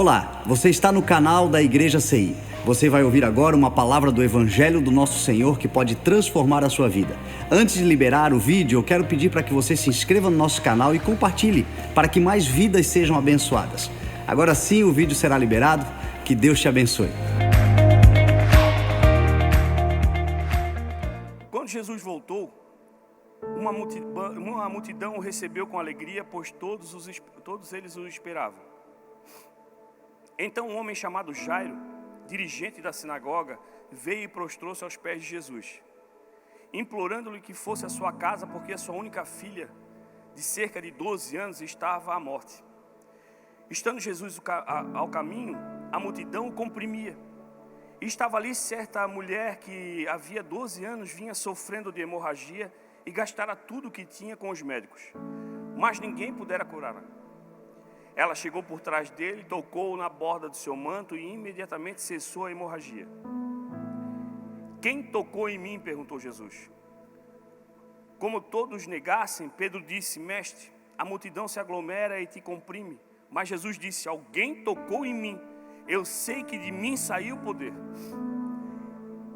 Olá, você está no canal da Igreja CI. Você vai ouvir agora uma palavra do Evangelho do Nosso Senhor que pode transformar a sua vida. Antes de liberar o vídeo, eu quero pedir para que você se inscreva no nosso canal e compartilhe, para que mais vidas sejam abençoadas. Agora sim o vídeo será liberado. Que Deus te abençoe. Quando Jesus voltou, uma multidão o recebeu com alegria, pois todos eles o esperavam. Então um homem chamado Jairo, dirigente da sinagoga, veio e prostrou-se aos pés de Jesus, implorando-lhe que fosse à sua casa, porque a sua única filha, de cerca de 12 anos, estava à morte. Estando Jesus ao caminho, a multidão o comprimia. E estava ali certa mulher que havia 12 anos vinha sofrendo de hemorragia e gastara tudo o que tinha com os médicos, mas ninguém pudera curá-la. Ela chegou por trás dele, tocou na borda do seu manto e imediatamente cessou a hemorragia. Quem tocou em mim? Perguntou Jesus. Como todos negassem, Pedro disse: Mestre, a multidão se aglomera e te comprime. Mas Jesus disse: alguém tocou em mim, eu sei que de mim saiu o poder.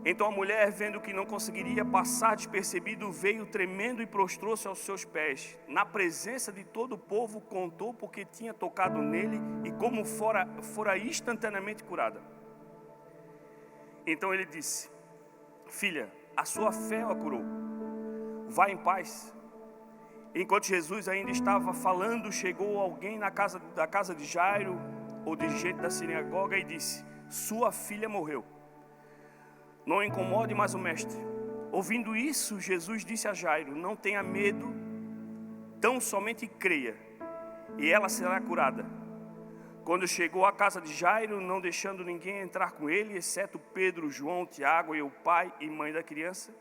Então a mulher, vendo que não conseguiria passar despercebido, veio tremendo e prostrou-se aos seus pés. Na presença de todo o povo, contou porque tinha tocado nele e como fora instantaneamente curada. Então ele disse: Filha, a sua fé a curou. Vá em paz. Enquanto Jesus ainda estava falando, chegou alguém da casa de Jairo, o dirigente da sinagoga, e disse: Sua filha morreu. Não incomode mais o mestre. Ouvindo isso, Jesus disse a Jairo: Não tenha medo, tão somente creia, e ela será curada. Quando chegou à casa de Jairo, não deixando ninguém entrar com ele, exceto Pedro, João, Tiago e o pai e mãe da criança,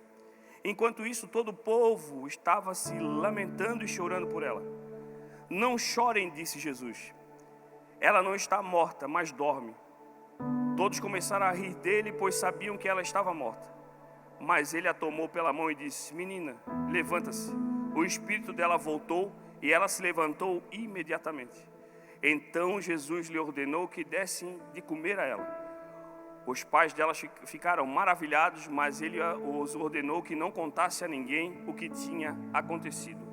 enquanto isso todo o povo estava se lamentando e chorando por ela. Não chorem, disse Jesus. Ela não está morta, mas dorme. Todos começaram a rir dele, pois sabiam que ela estava morta. Mas ele a tomou pela mão e disse: Menina, levanta-se. O espírito dela voltou e ela se levantou imediatamente. Então Jesus lhe ordenou que dessem de comer a ela. Os pais dela ficaram maravilhados, mas ele os ordenou que não contasse a ninguém o que tinha acontecido.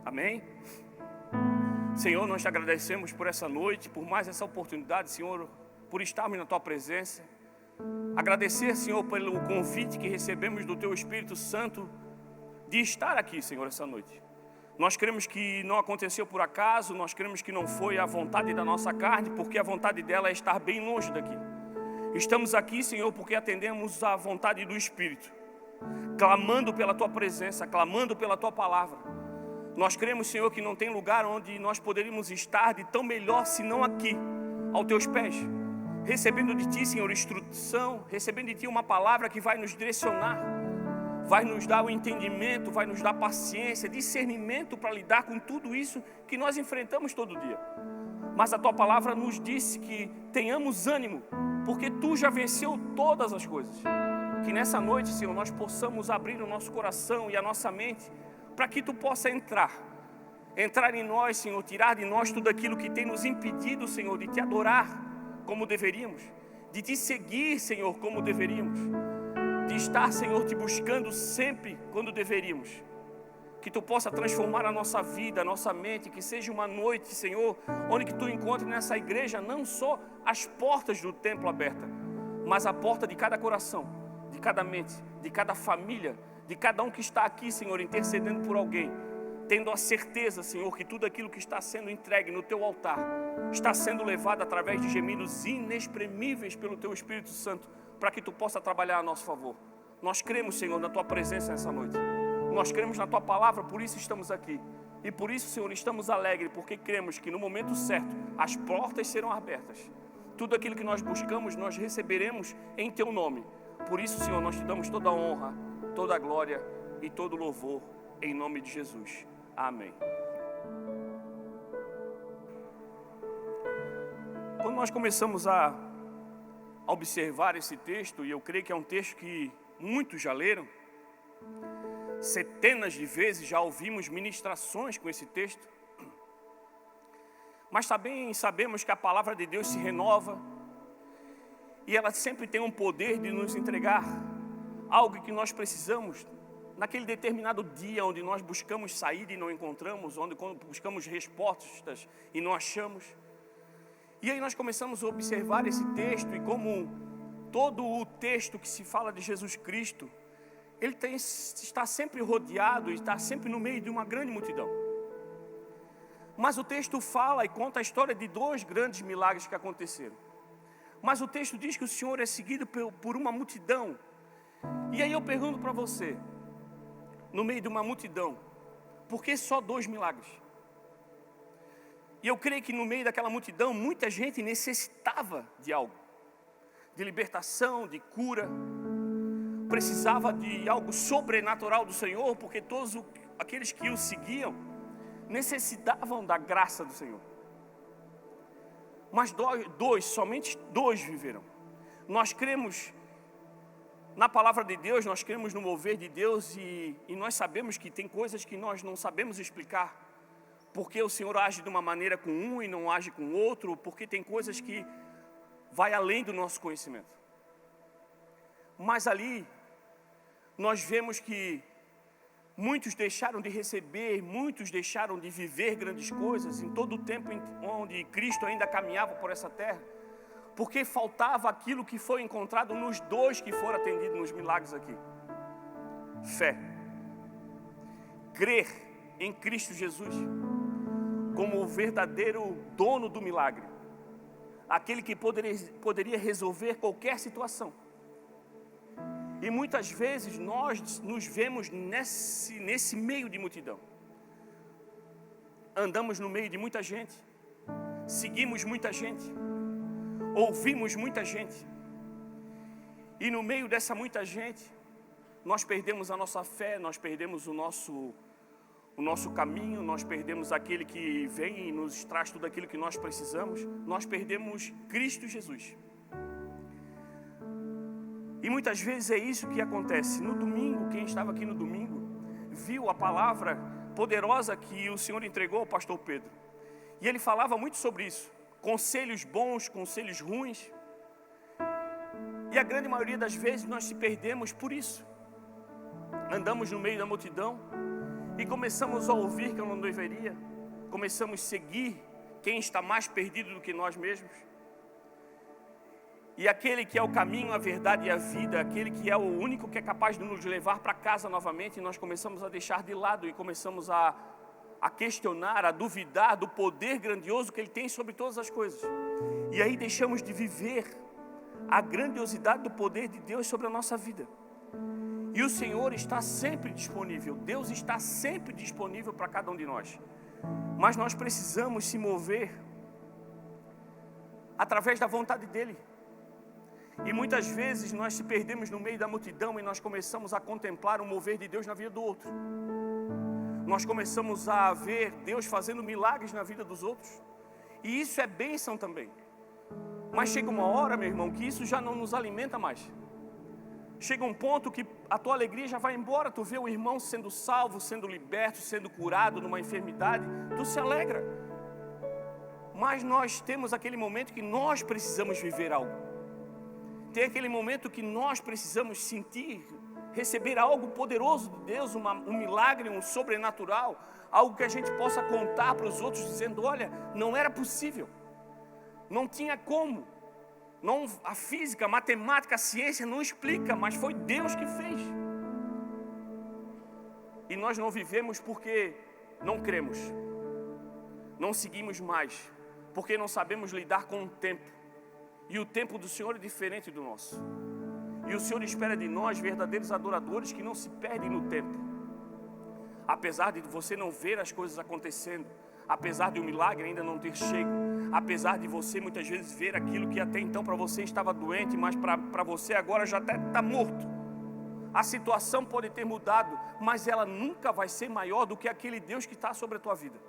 Amém? Senhor, nós te agradecemos por essa noite, por mais essa oportunidade, Senhor, por estarmos na Tua presença. Agradecer, Senhor, pelo convite que recebemos do Teu Espírito Santo de estar aqui, Senhor, essa noite. Nós cremos que não aconteceu por acaso, nós cremos que não foi a vontade da nossa carne, porque a vontade dela é estar bem longe daqui. Estamos aqui, Senhor, porque atendemos à vontade do Espírito, clamando pela Tua presença, clamando pela Tua palavra. Nós cremos, Senhor, que não tem lugar onde nós poderíamos estar de tão melhor senão aqui, aos Teus pés, recebendo de Ti, Senhor, instrução, recebendo de Ti uma palavra que vai nos direcionar, vai nos dar o entendimento, vai nos dar paciência, discernimento para lidar com tudo isso que nós enfrentamos todo dia. Mas a Tua palavra nos disse que tenhamos ânimo, porque Tu já venceu todas as coisas. Que nessa noite, Senhor, nós possamos abrir o nosso coração e a nossa mente para que Tu possa entrar em nós, Senhor, tirar de nós tudo aquilo que tem nos impedido, Senhor, de Te adorar como deveríamos, de Te seguir, Senhor, como deveríamos, de estar, Senhor, Te buscando sempre quando deveríamos. Que Tu possa transformar a nossa vida, a nossa mente, que seja uma noite, Senhor, onde que Tu encontre nessa igreja não só as portas do templo abertas, mas a porta de cada coração, de cada mente, de cada família, de cada um que está aqui, Senhor, intercedendo por alguém, tendo a certeza, Senhor, que tudo aquilo que está sendo entregue no Teu altar está sendo levado através de gemidos inexprimíveis pelo Teu Espírito Santo, para que Tu possa trabalhar a nosso favor. Nós cremos, Senhor, na Tua presença nessa noite. Nós cremos na Tua palavra, por isso estamos aqui. E por isso, Senhor, estamos alegres, porque cremos que no momento certo as portas serão abertas. Tudo aquilo que nós buscamos, nós receberemos em Teu nome. Por isso, Senhor, nós Te damos toda a honra, toda a glória e todo o louvor, em nome de Jesus. Amém. Quando nós começamos a observar esse texto, e eu creio que é um texto que muitos já leram, centenas de vezes já ouvimos ministrações com esse texto, Mas também sabemos que a palavra de Deus se renova e ela sempre tem um poder de nos entregar algo que nós precisamos naquele determinado dia onde nós buscamos saída e não encontramos, quando buscamos respostas e não achamos. E aí nós começamos a observar esse texto e como todo o texto que se fala de Jesus Cristo, ele está sempre rodeado e está sempre no meio de uma grande multidão. Mas o texto fala e conta a história de 2 grandes milagres que aconteceram. Mas o texto diz que o Senhor é seguido por uma multidão. E aí eu pergunto para você, no meio de uma multidão, por que só 2 milagres? E eu creio que no meio daquela multidão, muita gente necessitava de algo. De libertação, de cura. Precisava de algo sobrenatural do Senhor, porque todos aqueles que o seguiam necessitavam da graça do Senhor. Mas somente dois viveram. Nós cremos na palavra de Deus, nós cremos no mover de Deus e nós sabemos que tem coisas que nós não sabemos explicar. Porque o Senhor age de uma maneira com um e não age com outro, porque tem coisas que vai além do nosso conhecimento. Mas ali, nós vemos que muitos deixaram de receber, muitos deixaram de viver grandes coisas em todo o tempo onde Cristo ainda caminhava por essa terra, porque faltava aquilo que foi encontrado nos 2 que foram atendidos nos milagres aqui: fé, crer em Cristo Jesus como o verdadeiro dono do milagre, aquele que poderia resolver qualquer situação. E muitas vezes nós nos vemos nesse meio de multidão. Andamos no meio de muita gente, seguimos muita gente, ouvimos muita gente. E no meio dessa muita gente, nós perdemos a nossa fé, nós perdemos o nosso caminho, nós perdemos aquele que vem e nos traz tudo aquilo que nós precisamos. Nós perdemos Cristo Jesus. E muitas vezes é isso que acontece. No domingo, quem estava aqui no domingo, viu a palavra poderosa que o Senhor entregou ao pastor Pedro. E ele falava muito sobre isso. Conselhos bons, conselhos ruins. E a grande maioria das vezes nós se perdemos por isso. Andamos no meio da multidão e começamos a ouvir que eu não deveria. Começamos a seguir quem está mais perdido do que nós mesmos. E aquele que é o caminho, a verdade e a vida, aquele que é o único que é capaz de nos levar para casa novamente, nós começamos a deixar de lado e começamos a questionar, a duvidar do poder grandioso que Ele tem sobre todas as coisas. E aí deixamos de viver a grandiosidade do poder de Deus sobre a nossa vida. E o Senhor está sempre disponível, Deus está sempre disponível para cada um de nós. Mas nós precisamos se mover através da vontade dEle. E muitas vezes nós se perdemos no meio da multidão e nós começamos a contemplar o mover de Deus na vida do outro. Nós começamos a ver Deus fazendo milagres na vida dos outros. E isso é bênção também. Mas chega uma hora, meu irmão, que isso já não nos alimenta mais. Chega um ponto que a tua alegria já vai embora. Tu vê o irmão sendo salvo, sendo liberto, sendo curado numa enfermidade, tu se alegra. Mas nós temos aquele momento que nós precisamos viver algo. Tem aquele momento que nós precisamos sentir, receber algo poderoso de Deus, um milagre, um sobrenatural, algo que a gente possa contar para os outros, dizendo: olha, não era possível, não tinha como, não, a física, a matemática, a ciência não explica, mas foi Deus que fez. E nós não vivemos porque não cremos, não seguimos mais, porque não sabemos lidar com o tempo. E o tempo do Senhor é diferente do nosso. E o Senhor espera de nós verdadeiros adoradores que não se perdem no tempo. Apesar de você não ver as coisas acontecendo, apesar de o milagre ainda não ter chego, apesar de você muitas vezes ver aquilo que até então para você estava doente, mas para você agora já até está morto. A situação pode ter mudado, mas ela nunca vai ser maior do que aquele Deus que está sobre a tua vida.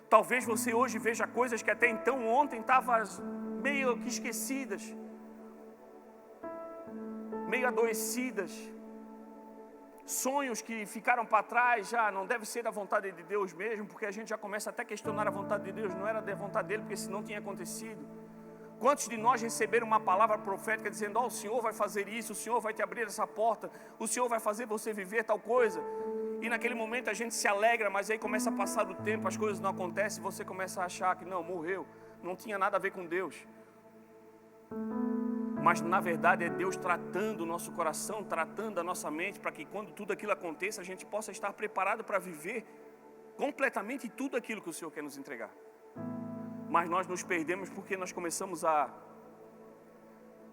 Talvez você hoje veja coisas que até então ontem estavam meio que esquecidas, meio adoecidas, sonhos que ficaram para trás já não deve ser da vontade de Deus mesmo, porque a gente já começa até a questionar a vontade de Deus, não era da vontade dele, porque senão tinha acontecido. Quantos de nós receberam uma palavra profética dizendo, o Senhor vai fazer isso, o Senhor vai te abrir essa porta, o Senhor vai fazer você viver tal coisa, e naquele momento a gente se alegra, mas aí começa a passar do tempo, as coisas não acontecem, você começa a achar que não, morreu, não tinha nada a ver com Deus. Mas na verdade é Deus tratando o nosso coração, tratando a nossa mente, para que quando tudo aquilo aconteça, a gente possa estar preparado para viver completamente tudo aquilo que o Senhor quer nos entregar. Mas nós nos perdemos porque nós começamos a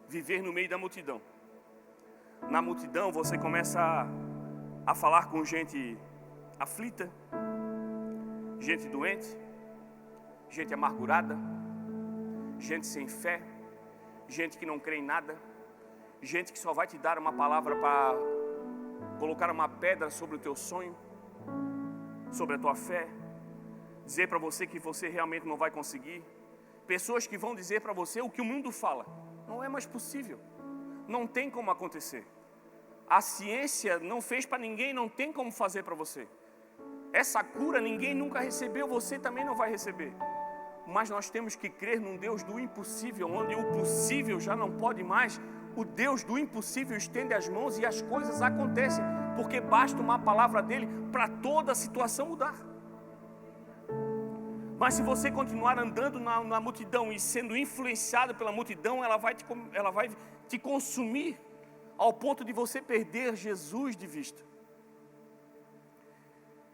viver no meio da multidão. Na multidão você começa a falar com gente aflita, gente doente, gente amargurada, gente sem fé, gente que não crê em nada, gente que só vai te dar uma palavra para colocar uma pedra sobre o teu sonho, sobre a tua fé, dizer para você que você realmente não vai conseguir. Pessoas que vão dizer para você o que o mundo fala, não é mais possível, não tem como acontecer. A ciência não fez para ninguém, não tem como fazer para você. Essa cura ninguém nunca recebeu, você também não vai receber. Mas nós temos que crer num Deus do impossível, onde o possível já não pode mais. O Deus do impossível estende as mãos e as coisas acontecem, porque basta uma palavra dele para toda a situação mudar. Mas se você continuar andando na multidão e sendo influenciado pela multidão, ela vai te consumir ao ponto de você perder Jesus de vista.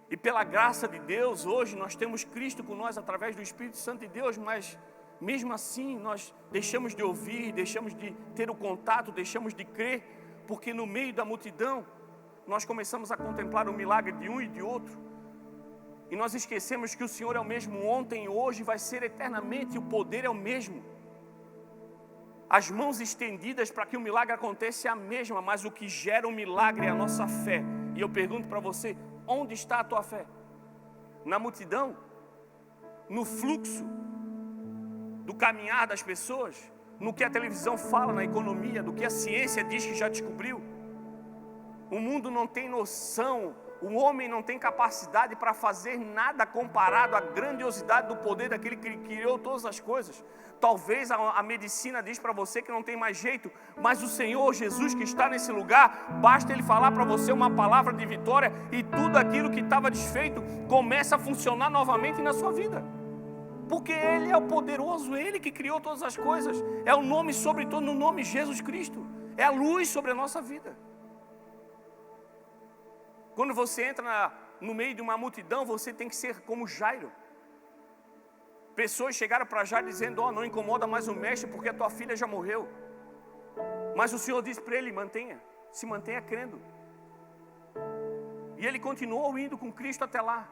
E pela graça de Deus, hoje nós temos Cristo com nós através do Espírito Santo de Deus, mas mesmo assim nós deixamos de ouvir, deixamos de ter o contato, deixamos de crer, porque no meio da multidão nós começamos a contemplar o milagre de um e de outro, e nós esquecemos que o Senhor é o mesmo ontem e hoje, vai ser eternamente, o poder é o mesmo. As mãos estendidas para que o milagre aconteça é a mesma, mas o que gera o milagre é a nossa fé. E eu pergunto para você, onde está a tua fé? Na multidão? No fluxo do caminhar das pessoas? No que a televisão fala na economia? Do que a ciência diz que já descobriu? O mundo não tem noção, o homem não tem capacidade para fazer nada comparado à grandiosidade do poder daquele que criou todas as coisas. Talvez a medicina diz para você que não tem mais jeito, mas o Senhor Jesus que está nesse lugar, basta Ele falar para você uma palavra de vitória e tudo aquilo que estava desfeito começa a funcionar novamente na sua vida. Porque Ele é o poderoso, Ele que criou todas as coisas, é o nome sobre todo, no nome Jesus Cristo, é a luz sobre a nossa vida. Quando você entra no meio de uma multidão, você tem que ser como Jairo. Pessoas chegaram para Jairo dizendo, não incomoda mais o mestre porque a tua filha já morreu. Mas o Senhor disse para ele, se mantenha crendo. E ele continuou indo com Cristo até lá,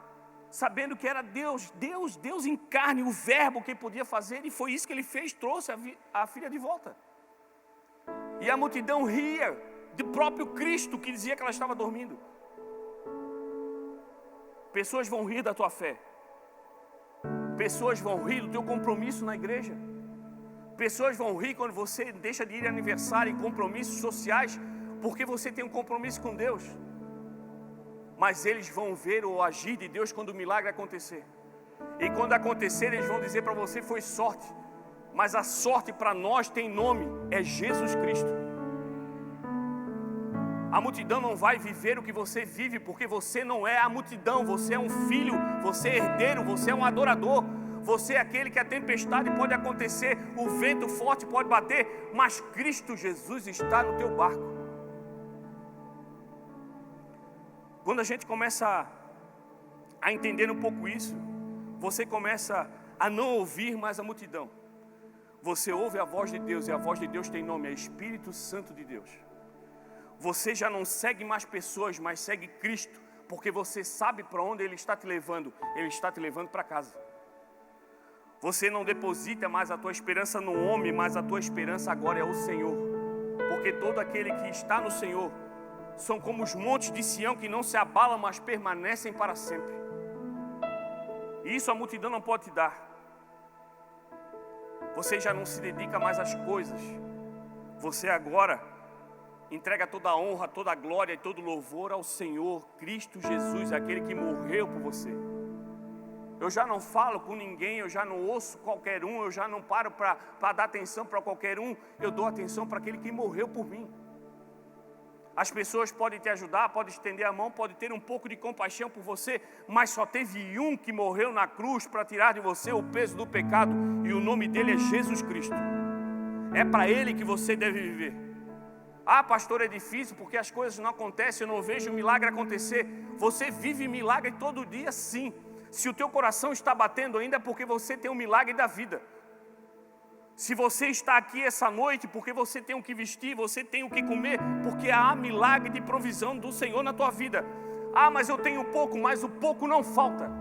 sabendo que era Deus em carne, o verbo que ele podia fazer, e foi isso que ele fez, trouxe a filha de volta. E a multidão ria do próprio Cristo que dizia que ela estava dormindo. Pessoas vão rir da tua fé. Pessoas vão rir do teu compromisso na igreja. Pessoas vão rir quando você deixa de ir a aniversário e compromissos sociais, porque você tem um compromisso com Deus. Mas eles vão ver o agir de Deus quando o milagre acontecer. E quando acontecer, eles vão dizer para você, foi sorte. Mas a sorte para nós tem nome, é Jesus Cristo. A multidão não vai viver o que você vive, porque você não é a multidão, você é um filho, você é herdeiro, você é um adorador, você é aquele que a tempestade pode acontecer, o vento forte pode bater, mas Cristo Jesus está no teu barco. Quando a gente começa a entender um pouco isso, você começa a não ouvir mais a multidão. Você ouve a voz de Deus, e a voz de Deus tem nome, é Espírito Santo de Deus. Você já não segue mais pessoas, mas segue Cristo, porque você sabe para onde Ele está te levando. Ele está te levando para casa. Você não deposita mais a tua esperança no homem, mas a tua esperança agora é o Senhor. Porque todo aquele que está no Senhor são como os montes de Sião que não se abalam, mas permanecem para sempre. E isso a multidão não pode te dar. Você já não se dedica mais às coisas. Você agora Entrega toda a honra, toda a glória e todo o louvor ao Senhor Cristo Jesus, aquele que morreu por você. Eu já não falo com ninguém, eu já não ouço qualquer um, eu já não paro para dar atenção para qualquer um, eu dou atenção para aquele que morreu por mim. As pessoas podem te ajudar, podem estender a mão, podem ter um pouco de compaixão por você, mas só teve um que morreu na cruz para tirar de você o peso do pecado, e o nome dele é Jesus Cristo. É para ele que você deve viver. Ah, pastor, é difícil porque as coisas não acontecem, eu não vejo o milagre acontecer. Você vive milagre todo dia, sim. Se o teu coração está batendo ainda é porque você tem um milagre da vida. Se você está aqui essa noite porque você tem o que vestir, você tem o que comer, porque há milagre de provisão do Senhor na tua vida. Ah, mas eu tenho pouco, mas o pouco não falta.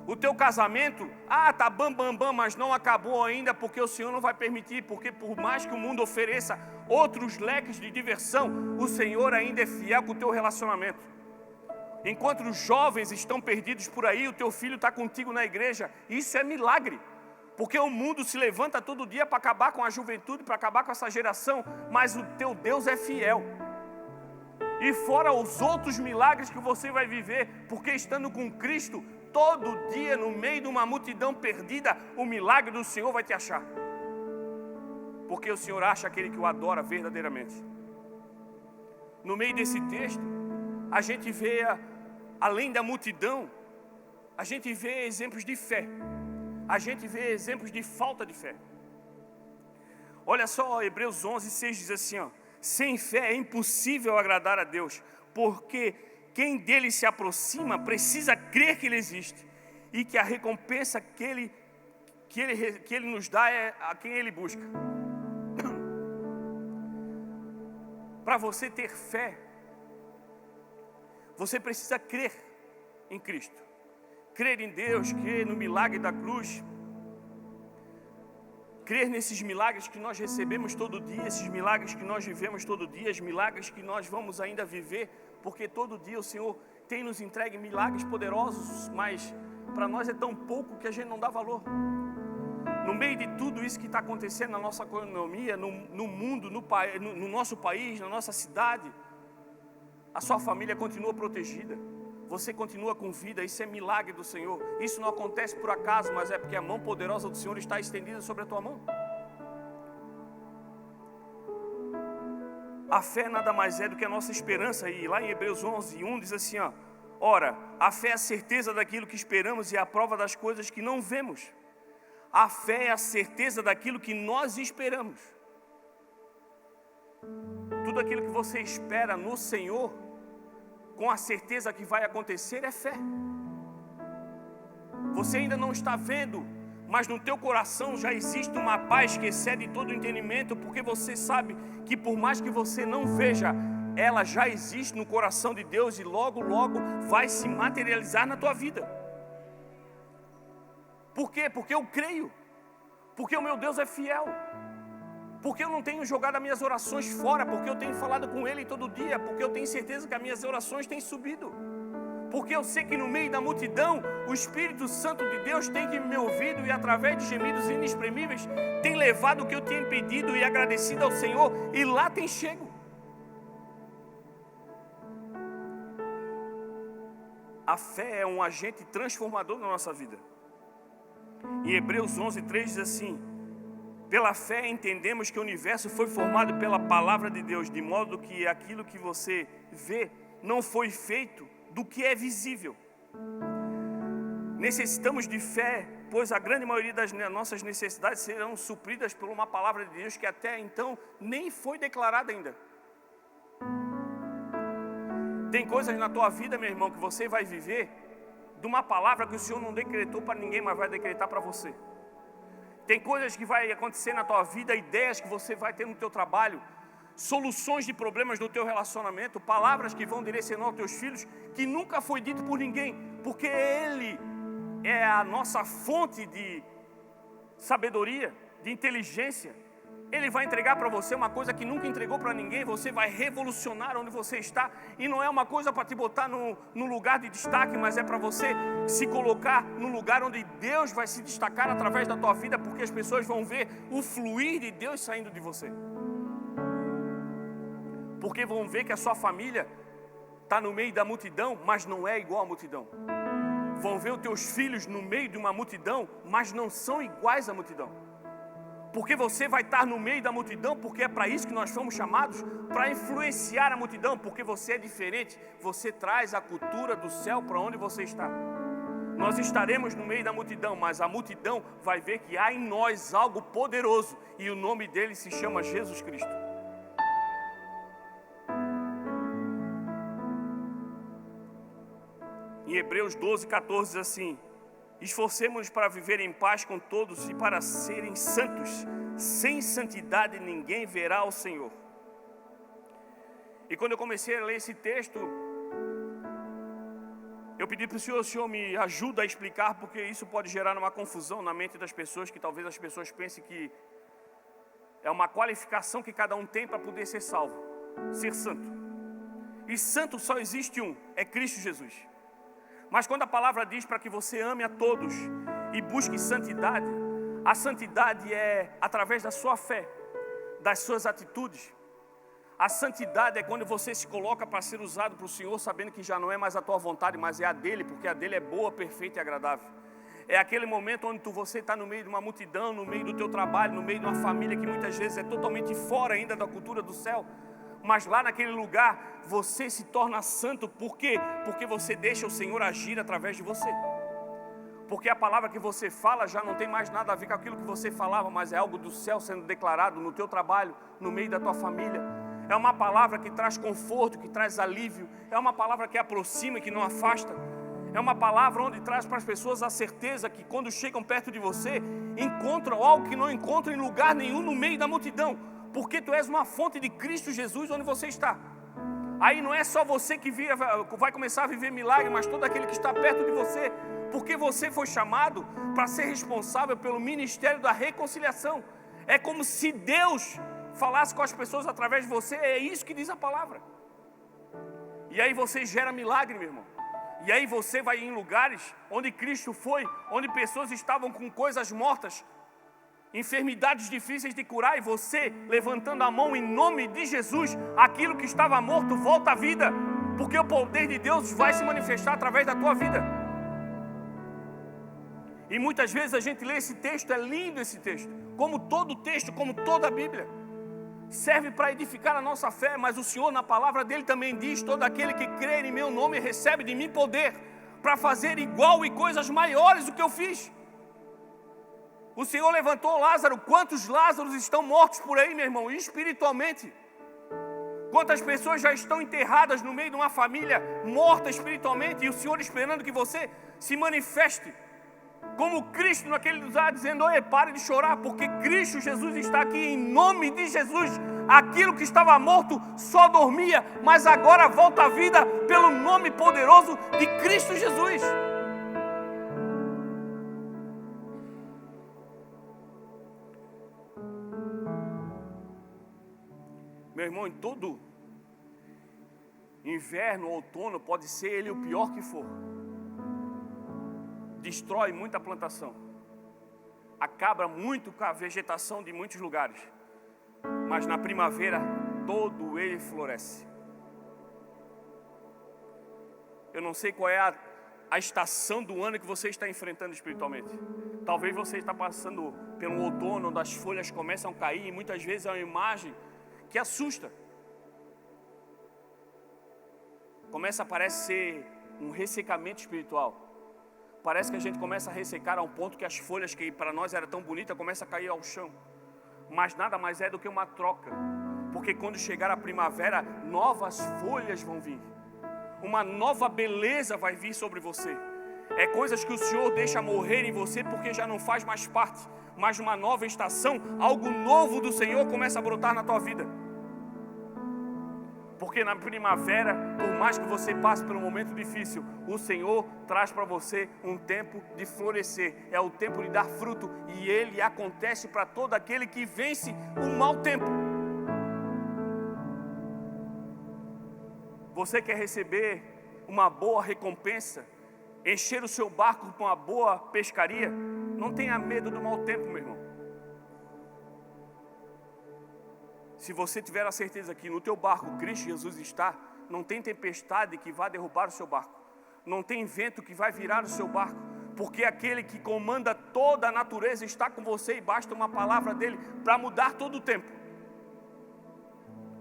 O teu casamento, tá bam, mas não acabou ainda, porque o Senhor não vai permitir, porque por mais que o mundo ofereça outros leques de diversão, o Senhor ainda é fiel com o teu relacionamento. Enquanto os jovens estão perdidos por aí, o teu filho está contigo na igreja. Isso é milagre, porque o mundo se levanta todo dia para acabar com a juventude, para acabar com essa geração, mas o teu Deus é fiel. E fora os outros milagres que você vai viver, porque estando com Cristo, todo dia no meio de uma multidão perdida, o milagre do Senhor vai te achar. Porque o Senhor acha aquele que o adora verdadeiramente. No meio desse texto, a gente vê, além da multidão, a gente vê exemplos de fé. A gente vê exemplos de falta de fé. Olha só, Hebreus 11:6 diz assim, sem fé é impossível agradar a Deus, porque quem dele se aproxima precisa crer que ele existe e que a recompensa que ele nos dá é a quem ele busca. Para você ter fé, você precisa crer em Cristo, crer em Deus, crer no milagre da cruz, crer nesses milagres que nós recebemos todo dia, esses milagres que nós vivemos todo dia, os milagres que nós vamos ainda viver, porque todo dia o Senhor tem nos entregue milagres poderosos, mas para nós é tão pouco que a gente não dá valor. No meio de tudo isso que está acontecendo na nossa economia, no mundo, no nosso país, na nossa cidade, a sua família continua protegida, você continua com vida, isso é milagre do Senhor. Isso não acontece por acaso, mas é porque a mão poderosa do Senhor está estendida sobre a tua mão. A fé nada mais é do que a nossa esperança, e lá em Hebreus 11:1 diz assim, ora, a fé é a certeza daquilo que esperamos e a prova das coisas que não vemos. A fé é a certeza daquilo que nós esperamos. Tudo aquilo que você espera no Senhor, com a certeza que vai acontecer, é fé. Você ainda não está vendo, mas no teu coração já existe uma paz que excede todo o entendimento, porque você sabe que por mais que você não veja, ela já existe no coração de Deus e logo, logo vai se materializar na tua vida. Por quê? Porque eu creio, porque o meu Deus é fiel. Porque eu não tenho jogado as minhas orações fora, porque eu tenho falado com Ele todo dia, porque eu tenho certeza que as minhas orações têm subido, porque eu sei que no meio da multidão, o Espírito Santo de Deus tem que me ouvido e através de gemidos inexprimíveis, tem levado o que eu tenho pedido e agradecido ao Senhor, e lá tem chego. A fé é um agente transformador na nossa vida. Em Hebreus 11:3 diz assim, pela fé entendemos que o universo foi formado pela palavra de Deus, de modo que aquilo que você vê não foi feito do que é visível. Necessitamos de fé, pois a grande maioria das nossas necessidades serão supridas por uma palavra de Deus que até então nem foi declarada ainda. Tem coisas na tua vida, meu irmão, que você vai viver de uma palavra que o Senhor não decretou para ninguém, mas vai decretar para você. Tem coisas que vai acontecer na tua vida, ideias que você vai ter no teu trabalho, soluções de problemas no teu relacionamento, palavras que vão direcionar os teus filhos, que nunca foi dito por ninguém, porque Ele é a nossa fonte de sabedoria, de inteligência. Ele vai entregar para você uma coisa que nunca entregou para ninguém. Você vai revolucionar onde você está. E não é uma coisa para te botar no lugar de destaque, mas é para você se colocar no lugar onde Deus vai se destacar através da tua vida, porque as pessoas vão ver o fluir de Deus saindo de você. Porque vão ver que a sua família está no meio da multidão, mas não é igual à multidão. Vão ver os teus filhos no meio de uma multidão, mas não são iguais à multidão. Porque você vai estar no meio da multidão, porque é para isso que nós fomos chamados, para influenciar a multidão, porque você é diferente, você traz a cultura do céu para onde você está. Nós estaremos no meio da multidão, mas a multidão vai ver que há em nós algo poderoso, e o nome dele se chama Jesus Cristo. Em Hebreus 12:14 diz assim: esforcemo-nos para viver em paz com todos e para serem santos. Sem santidade ninguém verá o Senhor. E quando eu comecei a ler esse texto, eu pedi para o Senhor me ajuda a explicar, porque isso pode gerar uma confusão na mente das pessoas, que talvez as pessoas pensem que é uma qualificação que cada um tem para poder ser salvo, ser santo. E santo só existe um, é Cristo Jesus. Mas quando a palavra diz para que você ame a todos e busque santidade, a santidade é através da sua fé, das suas atitudes. A santidade é quando você se coloca para ser usado para o Senhor, sabendo que já não é mais a tua vontade, mas é a dele, porque a dele é boa, perfeita e agradável. É aquele momento onde você está no meio de uma multidão, no meio do teu trabalho, no meio de uma família que muitas vezes é totalmente fora ainda da cultura do céu. Mas lá naquele lugar, você se torna santo. Por quê? Porque você deixa o Senhor agir através de você. Porque a palavra que você fala já não tem mais nada a ver com aquilo que você falava, mas é algo do céu sendo declarado no teu trabalho, no meio da tua família. É uma palavra que traz conforto, que traz alívio. É uma palavra que aproxima, que não afasta. É uma palavra onde traz para as pessoas a certeza que quando chegam perto de você, encontram algo que não encontram em lugar nenhum no meio da multidão. Porque tu és uma fonte de Cristo Jesus onde você está. Aí não é só você que vai começar a viver milagre, mas todo aquele que está perto de você. Porque você foi chamado para ser responsável pelo ministério da reconciliação. É como se Deus falasse com as pessoas através de você. É isso que diz a palavra. E aí você gera milagre, meu irmão. E aí você vai em lugares onde Cristo foi, onde pessoas estavam com coisas mortas, enfermidades difíceis de curar, e você levantando a mão em nome de Jesus, aquilo que estava morto volta à vida, porque o poder de Deus vai se manifestar através da tua vida. E muitas vezes a gente lê esse texto, é lindo esse texto, como todo texto, como toda a Bíblia, serve para edificar a nossa fé, mas o Senhor na palavra dele também diz: todo aquele que crer em meu nome recebe de mim poder para fazer igual e coisas maiores do que eu fiz. O Senhor levantou Lázaro. Quantos Lázaros estão mortos por aí, meu irmão, espiritualmente? Quantas pessoas já estão enterradas no meio de uma família morta espiritualmente, e o Senhor esperando que você se manifeste como Cristo naquele lugar, dizendo: oi, pare de chorar, porque Cristo Jesus está aqui. Em nome de Jesus, aquilo que estava morto só dormia, mas agora volta à vida pelo nome poderoso de Cristo Jesus. Meu irmão, em todo inverno, outono, pode ser ele o pior que for, destrói muita plantação, acaba muito com a vegetação de muitos lugares, mas na primavera todo ele floresce. Eu não sei qual é a estação do ano que você está enfrentando espiritualmente. Talvez você está passando pelo outono, onde as folhas começam a cair, e muitas vezes é uma imagem que assusta. Começa a parecer um ressecamento espiritual. Parece que a gente começa a ressecar a um ponto que as folhas que para nós eram tão bonitas começam a cair ao chão. Mas nada mais é do que uma troca. Porque quando chegar a primavera, novas folhas vão vir. Uma nova beleza vai vir sobre você. É coisas que o Senhor deixa morrer em você porque já não faz mais parte. Mas numa nova estação, algo novo do Senhor começa a brotar na tua vida. Porque na primavera, por mais que você passe por um momento difícil, o Senhor traz para você um tempo de florescer. É o tempo de dar fruto. E ele acontece para todo aquele que vence o mau tempo. Você quer receber uma boa recompensa, encher o seu barco com uma boa pescaria? Não tenha medo do mau tempo, meu irmão. se você tiver a certeza que no teu barco Cristo Jesus está, não tem tempestade que vá derrubar o seu barco, não tem vento que vai virar o seu barco, porque aquele que comanda toda a natureza está com você e basta uma palavra dele para mudar todo o tempo.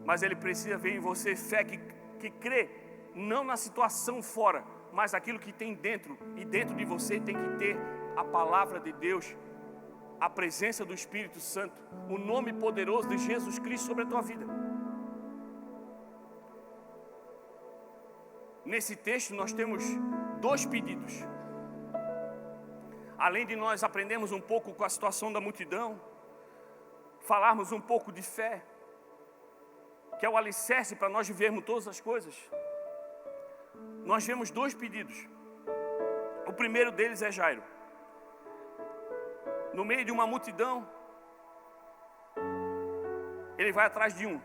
Mas ele precisa ver em você fé que crê, não na situação fora, mas aquilo que tem dentro, e dentro de você tem que ter a palavra de Deus, a presença do Espírito Santo, o nome poderoso de Jesus Cristo sobre a tua vida. Nesse texto nós temos 2 pedidos. Além de nós aprendermos um pouco com a situação da multidão, falarmos um pouco de fé, que é o alicerce para nós vivermos todas as coisas, nós vemos 2 pedidos. O primeiro deles é Jairo. No meio de uma multidão, ele vai atrás de um.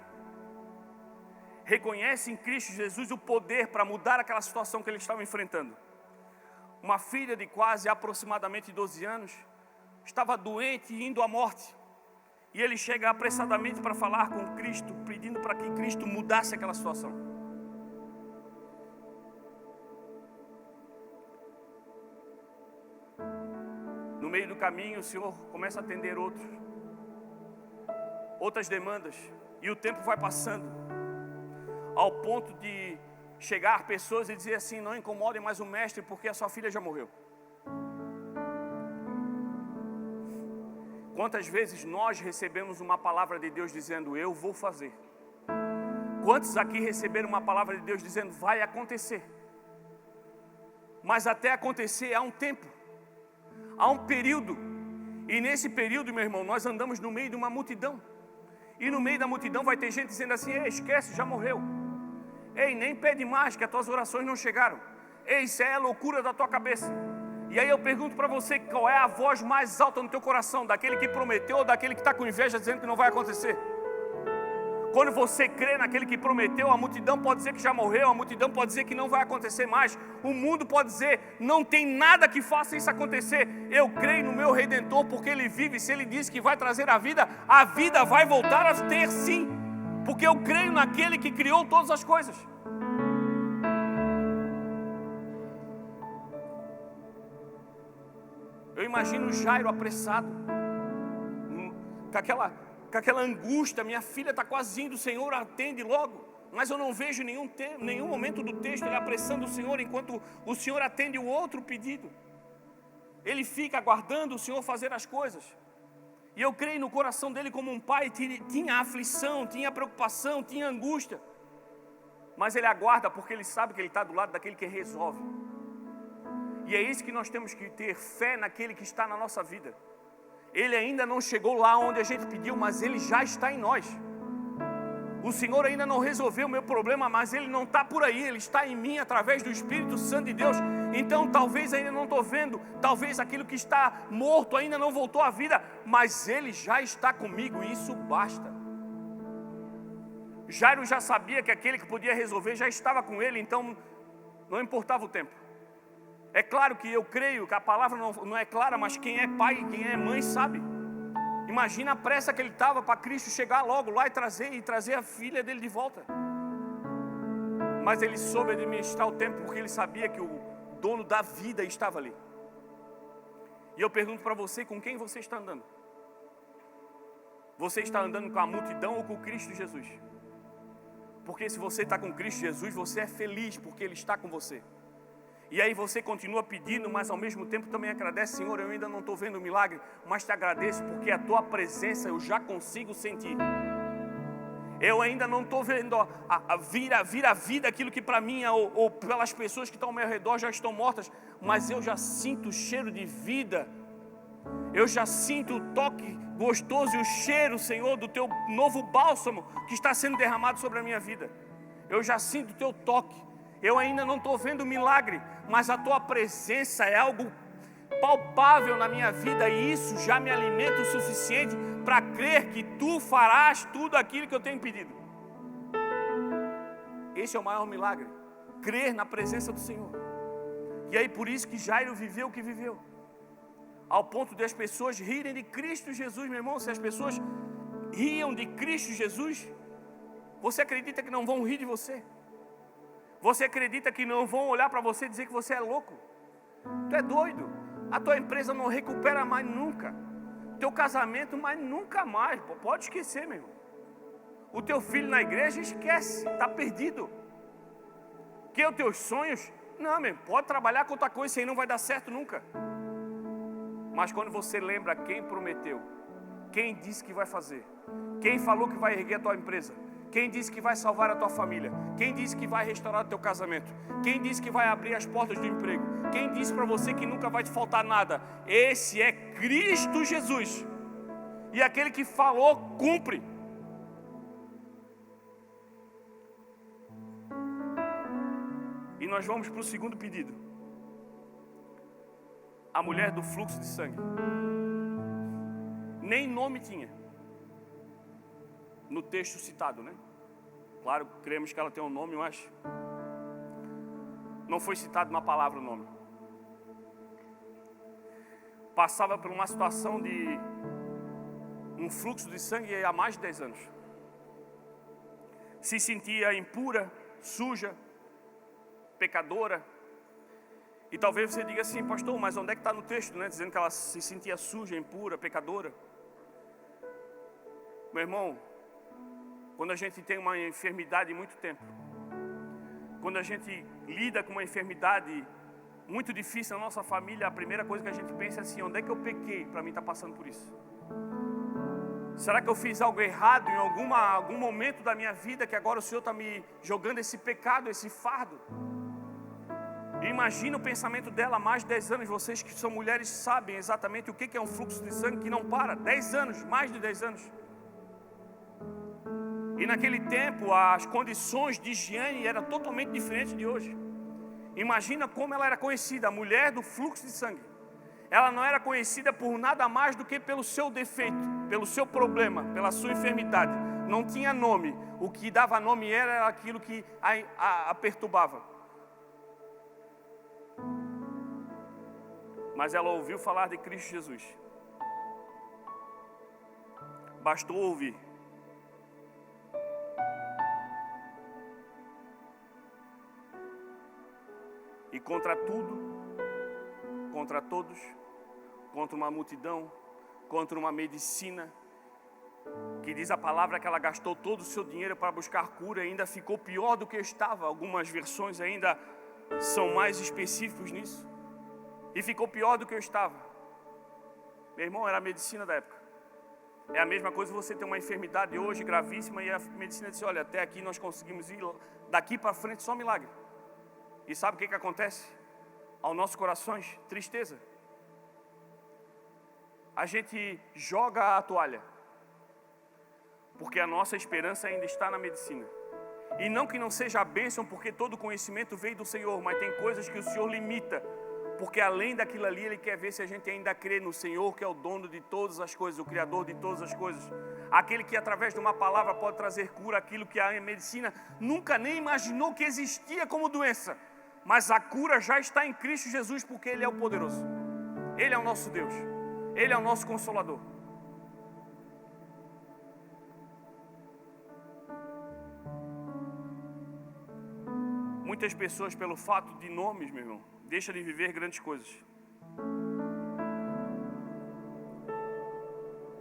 Reconhece em Cristo Jesus o poder para mudar aquela situação que ele estava enfrentando. Uma filha de quase aproximadamente 12 anos estava doente e indo à morte. E ele chega apressadamente para falar com Cristo, pedindo para que Cristo mudasse aquela situação. No meio do caminho, o Senhor começa a atender outras demandas. E o tempo vai passando, ao ponto de chegar pessoas e dizer assim: não incomodem mais o mestre, porque a sua filha já morreu. Quantas vezes nós recebemos uma palavra de Deus dizendo: eu vou fazer? Quantos aqui receberam uma palavra de Deus dizendo: vai acontecer? Mas até acontecer há um tempo, há um período. E nesse período, meu irmão, nós andamos no meio de uma multidão. E no meio da multidão vai ter gente dizendo assim: ei, esquece, já morreu. Ei, nem pede mais, que as tuas orações não chegaram. Ei, isso é a loucura da tua cabeça. E aí eu pergunto para você, qual é a voz mais alta no teu coração? Daquele que prometeu ou daquele que está com inveja dizendo que não vai acontecer? Quando você crê naquele que prometeu, a multidão pode dizer que já morreu, a multidão pode dizer que não vai acontecer mais, o mundo pode dizer: não tem nada que faça isso acontecer. Eu creio no meu Redentor, porque Ele vive. Se Ele disse que vai trazer a vida vai voltar a ter sim, porque eu creio naquele que criou todas as coisas. Eu imagino Jairo apressado, com aquela angústia: minha filha está quase indo, Senhor, atende logo. Mas eu não vejo nenhum momento do texto ele apressando o Senhor, enquanto o Senhor atende o outro pedido. Ele fica aguardando o Senhor fazer as coisas. E eu creio no coração dele, como um pai, tinha aflição, tinha preocupação, tinha angústia. Mas ele aguarda porque ele sabe que ele está do lado daquele que resolve. E é isso que nós temos que ter: fé naquele que está na nossa vida. Ele ainda não chegou lá onde a gente pediu, mas Ele já está em nós. O Senhor ainda não resolveu o meu problema, mas Ele não está por aí, Ele está em mim através do Espírito Santo de Deus. Então talvez ainda não estou vendo, talvez aquilo que está morto ainda não voltou à vida, mas Ele já está comigo e isso basta. Jairo já sabia que aquele que podia resolver já estava com ele, então não importava o tempo. É claro que eu creio que a palavra não é clara, mas quem é pai e quem é mãe sabe. Imagina a pressa que ele estava para Cristo chegar logo lá e trazer a filha dele de volta. Mas ele soube administrar o tempo, porque ele sabia que o dono da vida estava ali. E eu pergunto para você: com quem você está andando? Você está andando com a multidão ou com Cristo Jesus? Porque se você está com Cristo Jesus, você é feliz porque Ele está com você. E aí você continua pedindo, mas ao mesmo tempo também agradece: Senhor, eu ainda não estou vendo o milagre, mas te agradeço porque a tua presença eu já consigo sentir. Eu ainda não estou vendo vir a vida aquilo que para mim ou pelas pessoas que estão ao meu redor já estão mortas, mas eu já sinto o cheiro de vida. Eu já sinto o toque gostoso e o cheiro, Senhor, do teu novo bálsamo que está sendo derramado sobre a minha vida. Eu já sinto o teu toque. Eu ainda não estou vendo milagre, mas a tua presença é algo palpável na minha vida, e isso já me alimenta o suficiente para crer que tu farás tudo aquilo que eu tenho pedido. Esse é o maior milagre, crer na presença do Senhor. E aí por isso que Jairo viveu o que viveu, ao ponto de as pessoas rirem de Cristo Jesus, meu irmão. Se as pessoas riam de Cristo Jesus, você acredita que não vão rir de você? Você acredita que não vão olhar para você e dizer que você é louco? Tu é doido. A tua empresa não recupera mais nunca. Teu casamento, mas nunca mais. Pode esquecer, meu irmão. O teu filho na igreja, esquece. Está perdido. Que os teus sonhos... Não, meu irmão, pode trabalhar com outra coisa, isso aí não vai dar certo nunca. Mas quando você lembra quem prometeu, quem disse que vai fazer, quem falou que vai erguer a tua empresa, quem disse que vai salvar a tua família, quem disse que vai restaurar o teu casamento, quem disse que vai abrir as portas do emprego, quem disse para você que nunca vai te faltar nada, esse é Cristo Jesus. E aquele que falou, cumpre. E nós vamos para o segundo pedido. A mulher do fluxo de sangue. Nem nome tinha no texto citado, né? Claro, cremos que ela tem um nome, mas não foi citado na palavra o nome. Passava por uma situação de um fluxo de sangue há mais de 10 anos. Se sentia impura, suja, pecadora. E talvez você diga assim, pastor, mas onde é que está no texto, né? Dizendo que ela se sentia suja, impura, pecadora. Meu irmão, quando a gente tem uma enfermidade muito tempo, quando a gente lida com uma enfermidade muito difícil na nossa família, a primeira coisa que a gente pensa é assim, onde é que eu pequei para mim estar passando por isso? Será que eu fiz algo errado em algum momento da minha vida que agora o Senhor está me jogando esse pecado, esse fardo? Imagina o pensamento dela há mais de 10 anos. Vocês que são mulheres sabem exatamente o que é um fluxo de sangue que não para. 10 anos, mais de 10 anos. E naquele tempo as condições de higiene eram totalmente diferentes de hoje. Imagina como ela era conhecida, a mulher do fluxo de sangue. Ela não era conhecida por nada mais do que pelo seu defeito, pelo seu problema, pela sua enfermidade. Não tinha nome. O que dava nome era aquilo que a perturbava. Mas ela ouviu falar de Cristo Jesus. Bastou ouvir. E contra tudo, contra todos, contra uma multidão, contra uma medicina, que diz a palavra que ela gastou todo o seu dinheiro para buscar cura e ainda ficou pior do que estava. Algumas versões ainda são mais específicos nisso. E ficou pior do que eu estava. Meu irmão, era a medicina da época. É a mesma coisa você ter uma enfermidade hoje gravíssima e a medicina diz, olha, até aqui nós conseguimos ir, daqui para frente só milagre. E sabe o que acontece? Aos nossos corações, tristeza. A gente joga a toalha. Porque a nossa esperança ainda está na medicina. E não que não seja a bênção, porque todo conhecimento veio do Senhor, mas tem coisas que o Senhor limita. Porque além daquilo ali, Ele quer ver se a gente ainda crê no Senhor, que é o dono de todas as coisas, o Criador de todas as coisas. Aquele que através de uma palavra pode trazer cura, aquilo que a medicina nunca nem imaginou que existia como doença. Mas a cura já está em Cristo Jesus, porque Ele é o poderoso. Ele é o nosso Deus. Ele é o nosso Consolador. Muitas pessoas, pelo fato de nomes, meu irmão, deixam de viver grandes coisas.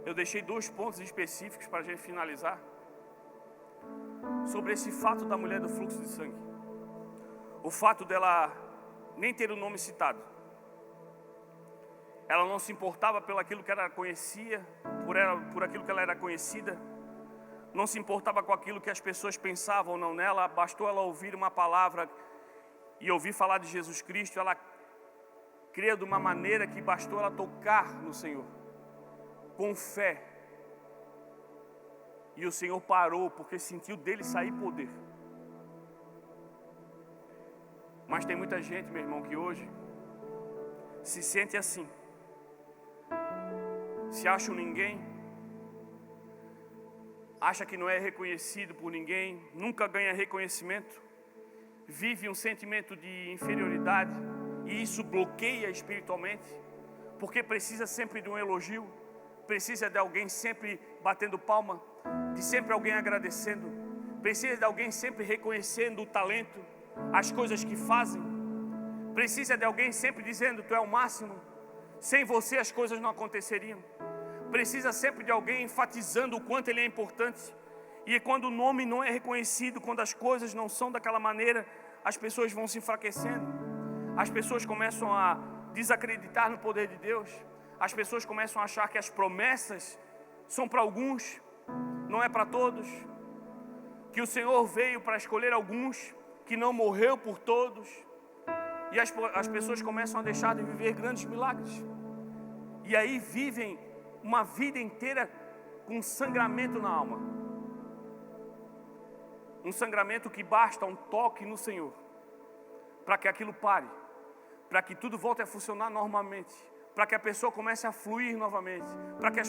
Eu deixei 2 pontos específicos para a gente finalizar. Sobre esse fato da mulher do fluxo de sangue. O fato dela nem ter o nome citado. Ela não se importava pelo aquilo que ela conhecia, por aquilo que ela era conhecida. Não se importava com aquilo que as pessoas pensavam ou não nela. Bastou ela ouvir uma palavra e ouvir falar de Jesus Cristo. Ela creu de uma maneira que bastou ela tocar no Senhor, com fé. E o Senhor parou, porque sentiu dele sair poder. Mas tem muita gente, meu irmão, que hoje se sente assim. Se acha um ninguém, acha que não é reconhecido por ninguém, nunca ganha reconhecimento, vive um sentimento de inferioridade e isso bloqueia espiritualmente, porque precisa sempre de um elogio, precisa de alguém sempre batendo palma, de sempre alguém agradecendo, precisa de alguém sempre reconhecendo o talento, as coisas que fazem, precisa de alguém sempre dizendo: tu é o máximo, sem você as coisas não aconteceriam. Precisa sempre de alguém enfatizando o quanto ele é importante. E quando o nome não é reconhecido, quando as coisas não são daquela maneira, as pessoas vão se enfraquecendo, as pessoas começam a desacreditar no poder de Deus, as pessoas começam a achar que as promessas são para alguns, não é para todos, que o Senhor veio para escolher alguns, que não morreu por todos, e as pessoas começam a deixar de viver grandes milagres, e aí vivem uma vida inteira com sangramento na alma, um sangramento que basta um toque no Senhor, para que aquilo pare, para que tudo volte a funcionar normalmente, para que a pessoa comece a fluir novamente, para que a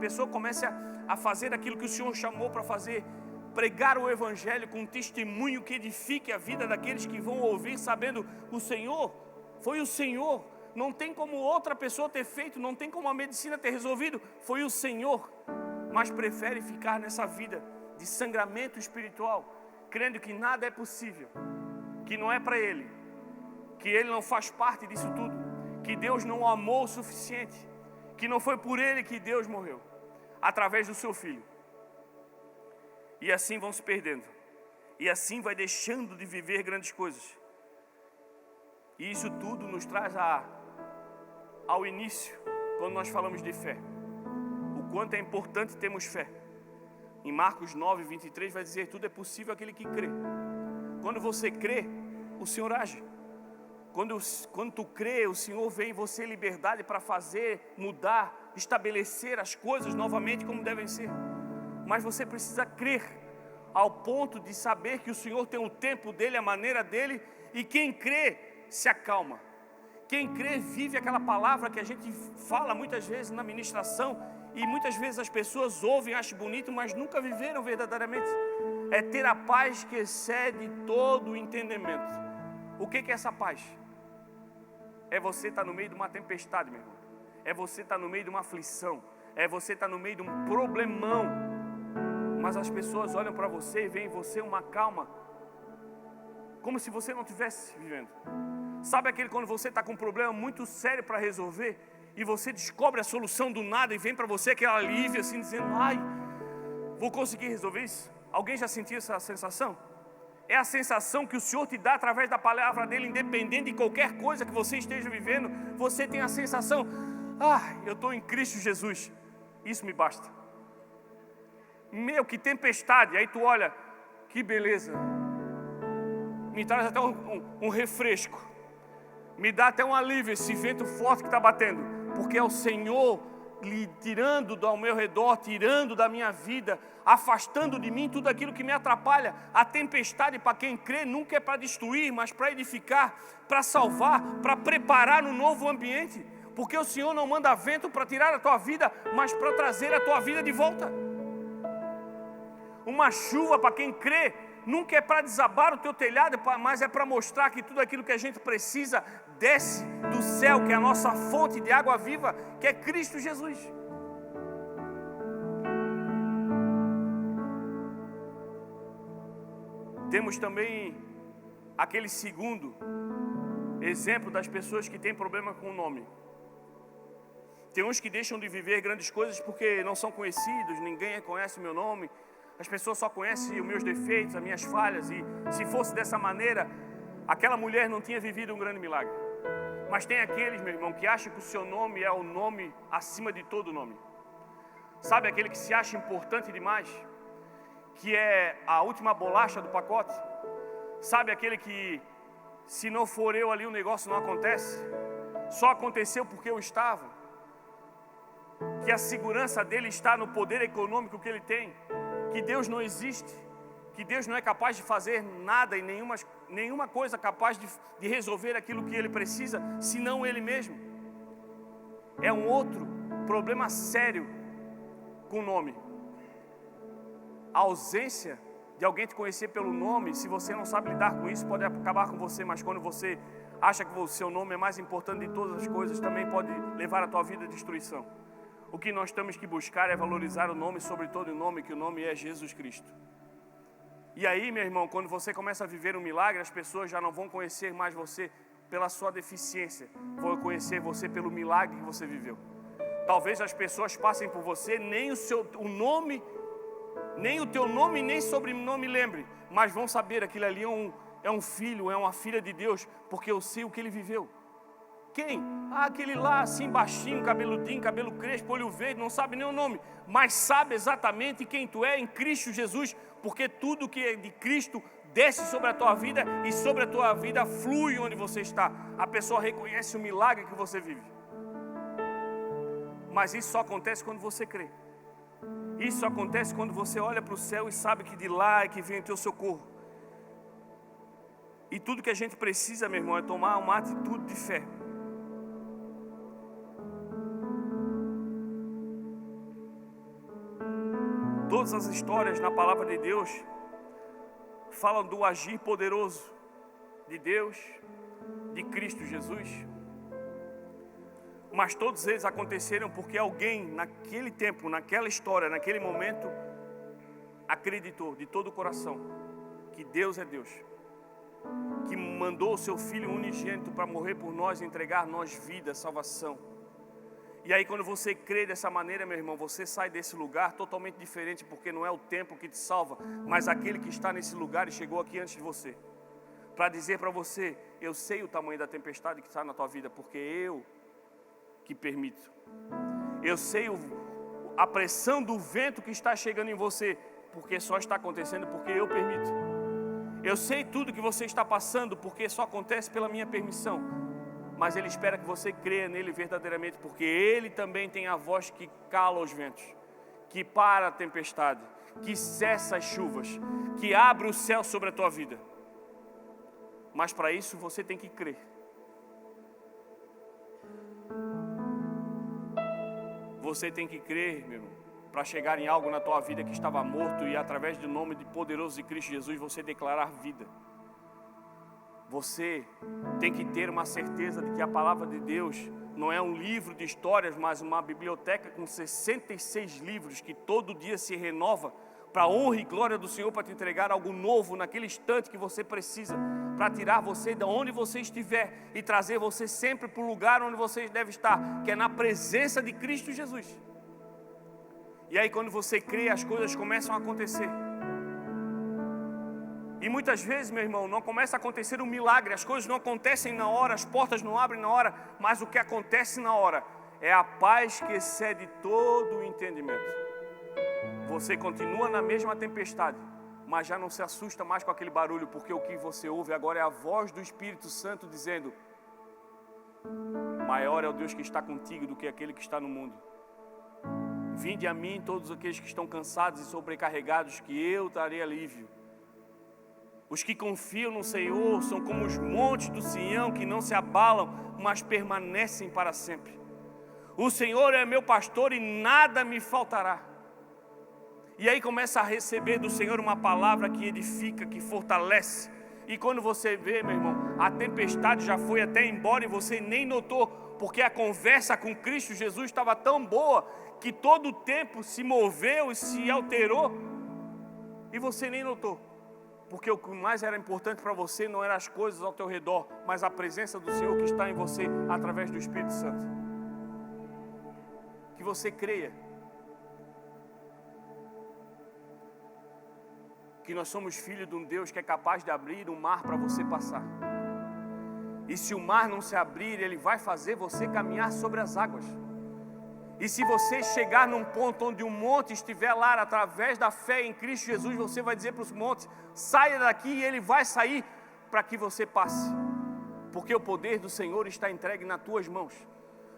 pessoa comece a fazer aquilo que o Senhor chamou para fazer, pregar o Evangelho com um testemunho que edifique a vida daqueles que vão ouvir, sabendo: o Senhor, foi o Senhor, não tem como outra pessoa ter feito, não tem como a medicina ter resolvido, foi o Senhor, mas prefere ficar nessa vida de sangramento espiritual, crendo que nada é possível, que não é para ele, que ele não faz parte disso tudo, que Deus não o amou o suficiente, que não foi por ele que Deus morreu, através do seu Filho. E assim vão se perdendo, e assim vai deixando de viver grandes coisas. E isso tudo nos traz ao início, quando nós falamos de fé, o quanto é importante termos fé. Em Marcos 9, 23 vai dizer: tudo é possível aquele que crê. Quando você crê, o Senhor age. Quando tu crê, o Senhor vê em você liberdade para fazer, mudar, estabelecer as coisas novamente como devem ser. Mas você precisa crer, ao ponto de saber que o Senhor tem o tempo dele, a maneira dele, e quem crê se acalma. Quem crê vive aquela palavra que a gente fala muitas vezes na ministração, e muitas vezes as pessoas ouvem, acham bonito, mas nunca viveram verdadeiramente. É ter a paz que excede todo o entendimento. O que é essa paz? É você estar no meio de uma tempestade, meu irmão. É você estar no meio de uma aflição. É você estar no meio de um problemão. Mas as pessoas olham para você e veem em você uma calma, como se você não estivesse vivendo. Sabe aquele quando você está com um problema muito sério para resolver, e você descobre a solução do nada, e vem para você aquele alívio assim, dizendo: ai, vou conseguir resolver isso? Alguém já sentiu essa sensação? É a sensação que o Senhor te dá através da palavra dele, independente de qualquer coisa que você esteja vivendo. Você tem a sensação: eu estou em Cristo Jesus, isso me basta. Meu, que tempestade! Aí tu olha, que beleza, me traz até um refresco, me dá até um alívio esse vento forte que está batendo, porque é o Senhor lhe tirando ao meu redor, tirando da minha vida, afastando de mim tudo aquilo que me atrapalha. A tempestade, para quem crê, nunca é para destruir, mas para edificar, para salvar, para preparar um novo ambiente, porque o Senhor não manda vento para tirar a tua vida, mas para trazer a tua vida de volta. Uma chuva, para quem crê, nunca é para desabar o teu telhado, mas é para mostrar que tudo aquilo que a gente precisa desce do céu, que é a nossa fonte de água viva, que é Cristo Jesus. Temos também aquele segundo exemplo das pessoas que têm problema com o nome. Tem uns que deixam de viver grandes coisas porque não são conhecidos, ninguém conhece o meu nome. As pessoas só conhecem os meus defeitos, as minhas falhas, e se fosse dessa maneira, aquela mulher não tinha vivido um grande milagre. Mas tem aqueles, meu irmão, que acham que o seu nome é o nome acima de todo nome. Sabe aquele que se acha importante demais, que é a última bolacha do pacote? Sabe aquele que, se não for eu ali, o negócio não acontece? Só aconteceu porque eu estava. Que a segurança dele está no poder econômico que ele tem. Que Deus não existe, que Deus não é capaz de fazer nada e nenhuma coisa capaz de resolver aquilo que Ele precisa, senão Ele mesmo. É um outro problema sério com o nome. A ausência de alguém te conhecer pelo nome, se você não sabe lidar com isso, pode acabar com você, mas quando você acha que o seu nome é mais importante de todas as coisas, também pode levar a tua vida à destruição. O que nós temos que buscar é valorizar o nome sobre todo o nome, que o nome é Jesus Cristo. E aí, meu irmão, quando você começa a viver um milagre, as pessoas já não vão conhecer mais você pela sua deficiência, vão conhecer você pelo milagre que você viveu. Talvez as pessoas passem por você, nem o nome, nem o teu nome, nem sobrenome lembre, mas vão saber aquilo ali é um filho, é uma filha de Deus, porque eu sei o que ele viveu. Quem? Aquele lá assim baixinho, cabeludinho, cabelo crespo, olho verde, não sabe nem o nome, mas sabe exatamente quem tu é em Cristo Jesus, porque tudo que é de Cristo desce sobre a tua vida e sobre a tua vida flui onde você está. A pessoa reconhece o milagre que você vive. Mas isso só acontece quando você crê. Isso acontece quando você olha para o céu e sabe que de lá é que vem o teu socorro. E tudo que a gente precisa, meu irmão, é tomar uma atitude de fé. Todas as histórias na palavra de Deus falam do agir poderoso de Deus, de Cristo Jesus. Mas todos eles aconteceram porque alguém naquele tempo, naquela história, naquele momento, acreditou de todo o coração que Deus é Deus, que mandou o seu Filho unigênito para morrer por nós e entregar a nós vida, salvação. E aí quando você crê dessa maneira, meu irmão, você sai desse lugar totalmente diferente, porque não é o tempo que te salva, mas aquele que está nesse lugar e chegou aqui antes de você, para dizer para você: eu sei o tamanho da tempestade que está na tua vida, porque eu que permito. Eu sei a pressão do vento que está chegando em você, porque só está acontecendo porque eu permito. Eu sei tudo que você está passando, porque só acontece pela minha permissão. Mas Ele espera que você creia nele verdadeiramente, porque Ele também tem a voz que cala os ventos, que para a tempestade, que cessa as chuvas, que abre o céu sobre a tua vida. Mas para isso você tem que crer. Você tem que crer, meu irmão, para chegar em algo na tua vida que estava morto e através do nome de poderoso de Cristo Jesus você declarar vida. Você tem que ter uma certeza de que a palavra de Deus não é um livro de histórias, mas uma biblioteca com 66 livros que todo dia se renova para a honra e glória do Senhor, para te entregar algo novo naquele instante que você precisa, para tirar você de onde você estiver e trazer você sempre para o lugar onde você deve estar, que é na presença de Cristo Jesus. E aí quando você crê, as coisas começam a acontecer. E muitas vezes, meu irmão, não começa a acontecer um milagre, as coisas não acontecem na hora, as portas não abrem na hora, mas o que acontece na hora é a paz que excede todo o entendimento. Você continua na mesma tempestade, mas já não se assusta mais com aquele barulho, porque o que você ouve agora é a voz do Espírito Santo dizendo: maior é o Deus que está contigo do que aquele que está no mundo. Vinde a mim todos aqueles que estão cansados e sobrecarregados, que eu trarei alívio. Os que confiam no Senhor são como os montes do Sião, que não se abalam, mas permanecem para sempre. O Senhor é meu pastor e nada me faltará. E aí começa a receber do Senhor uma palavra que edifica, que fortalece. E quando você vê, meu irmão, a tempestade já foi até embora e você nem notou, porque a conversa com Cristo Jesus estava tão boa que todo o tempo se moveu e se alterou e você nem notou. Porque o que mais era importante para você não eram as coisas ao teu redor, mas a presença do Senhor que está em você através do Espírito Santo. Que você creia que nós somos filhos de um Deus que é capaz de abrir um mar para você passar. E se o mar não se abrir, Ele vai fazer você caminhar sobre as águas. E se você chegar num ponto onde um monte estiver lá, através da fé em Cristo Jesus, você vai dizer para os montes: saia daqui, e ele vai sair para que você passe. Porque o poder do Senhor está entregue nas tuas mãos.